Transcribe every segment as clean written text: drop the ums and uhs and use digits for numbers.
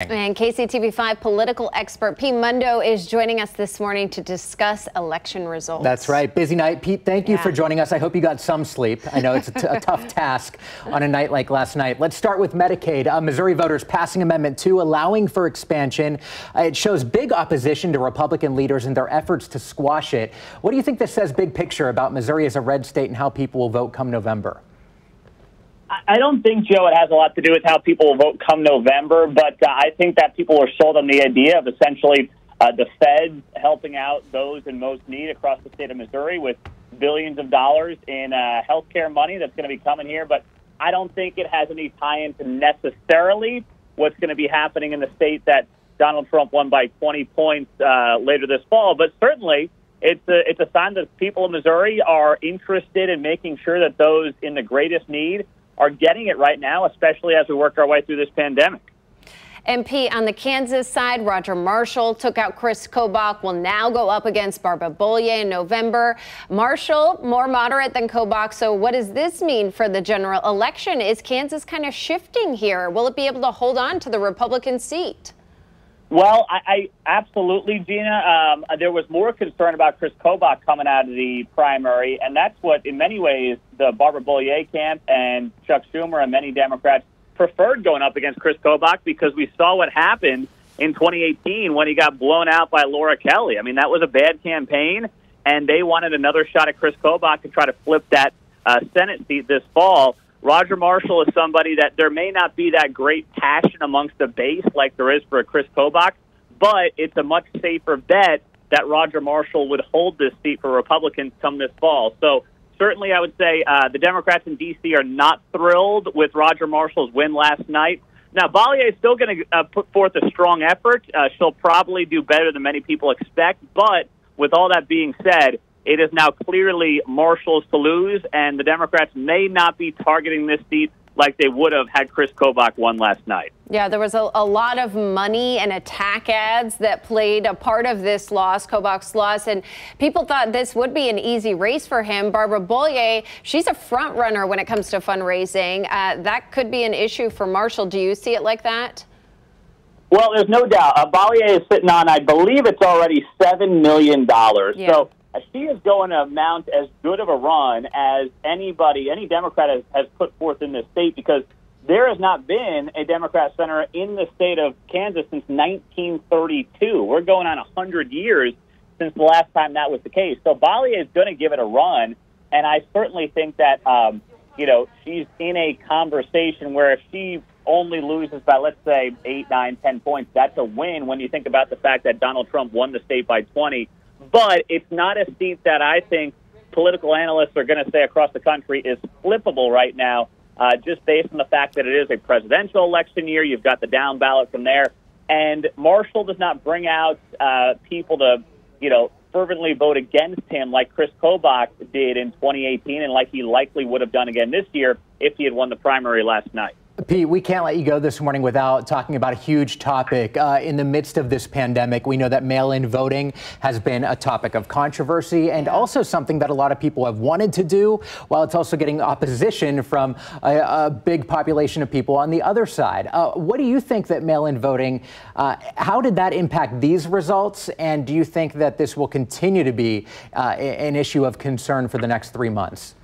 And KCTV5 political expert Pete Mundo is joining us this morning to discuss election results. That's right. Busy night. Pete, thank you for joining us. I hope you got some sleep. I know it's a tough task on a night like last night. Let's start with Medicaid. Missouri voters passing Amendment 2, allowing for expansion. It shows big opposition to Republican leaders in their efforts to squash it. What do you think this says big picture about Missouri as a red state and how people will vote come November? I don't think, Joe, it has a lot to do with how people will vote come November, but I think that people are sold on the idea of essentially the feds helping out those in most need across the state of Missouri with billions of dollars in health care money that's going to be coming here. But I don't think it has any tie into necessarily what's going to be happening in the state that Donald Trump won by 20 points later this fall. But certainly it's a sign that people in Missouri are interested in making sure that those in the greatest need are getting it right now, especially as we work our way through this pandemic. And Pete, on the Kansas side, Roger Marshall took out Chris Kobach, will now go up against Barbara Bollier in November. Marshall, more moderate than Kobach, so what does this mean for the general election? Is Kansas kind of shifting here? Will it be able to hold on to the Republican seat? Well, I absolutely, Gina. There was more concern about Chris Kobach coming out of the primary, and that's what, in many ways, the Barbara Bollier camp and Chuck Schumer and many Democrats preferred going up against Chris Kobach because we saw what happened in 2018 when he got blown out by Laura Kelly. I mean, that was a bad campaign, and they wanted another shot at Chris Kobach to try to flip that Senate seat this fall. Roger Marshall is somebody that there may not be that great passion amongst the base like there is for a Chris Kobach, but it's a much safer bet that Roger Marshall would hold this seat for Republicans come this fall. So certainly I would say the Democrats in D.C. are not thrilled with Roger Marshall's win last night. Now, Bollier is still going to put forth a strong effort. She'll probably do better than many people expect, but with all that being said, it is now clearly Marshall's to lose, and the Democrats may not be targeting this seat like they would have had Chris Kobach won last night. Yeah, there was a lot of money and attack ads that played a part of this loss, Kobach's loss, and people thought this would be an easy race for him. Barbara Bollier, she's a front runner when it comes to fundraising. That could be an issue for Marshall. Do you see it like that? Well, there's no doubt. Bollier is sitting on, I believe it's already $7 million. Yeah. So she is going to mount as good of a run as any Democrat has put forth in this state, because there has not been a Democrat senator in the state of Kansas since 1932. We're going on 100 years since the last time that was the case. So Bollier is going to give it a run, and I certainly think that, she's in a conversation where if she only loses by, let's say, 8, 9, 10 points, that's a win when you think about the fact that Donald Trump won the state by 20. But it's not a seat that I think political analysts are going to say across the country is flippable right now, just based on the fact that it is a presidential election year. You've got the down ballot from there. And Marshall does not bring out people to, fervently vote against him like Chris Kobach did in 2018 and like he likely would have done again this year if he had won the primary last night. Pete, we can't let you go this morning without talking about a huge topic. In the midst of this pandemic, we know that mail-in voting has been a topic of controversy and also something that a lot of people have wanted to do, while it's also getting opposition from a big population of people on the other side. What do you think that mail-in voting, how did that impact these results? And do you think that this will continue to be an issue of concern for the next 3 months?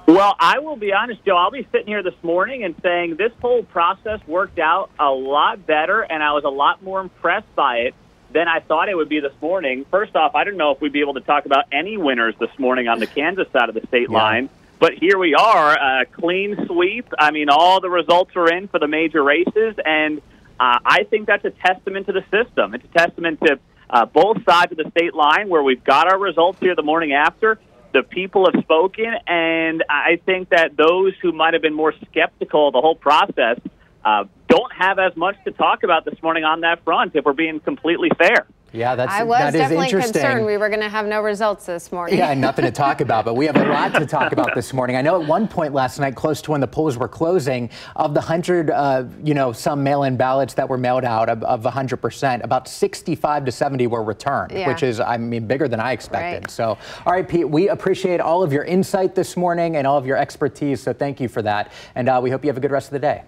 Well, I will be honest, Joe. I'll be sitting here this morning and saying this whole process worked out a lot better, and I was a lot more impressed by it than I thought it would be this morning. First off, I don't know if we'd be able to talk about any winners this morning on the Kansas side of the state line, but here we are, clean sweep. I mean, all the results are in for the major races, and I think that's a testament to the system. It's a testament to both sides of the state line where we've got our results here the morning after. The people have spoken, and I think that those who might have been more skeptical of the whole process don't have as much to talk about this morning on that front, if we're being completely fair. Yeah, I was definitely concerned we were going to have no results this morning. Yeah, nothing to talk about, but we have a lot to talk about this morning. I know at one point last night, close to when the polls were closing, of the 100, some mail-in ballots that were mailed out of 100%, about 65 to 70 were returned, which is, I mean, bigger than I expected. Right. So, all right, Pete, we appreciate all of your insight this morning and all of your expertise, so thank you for that. And we hope you have a good rest of the day.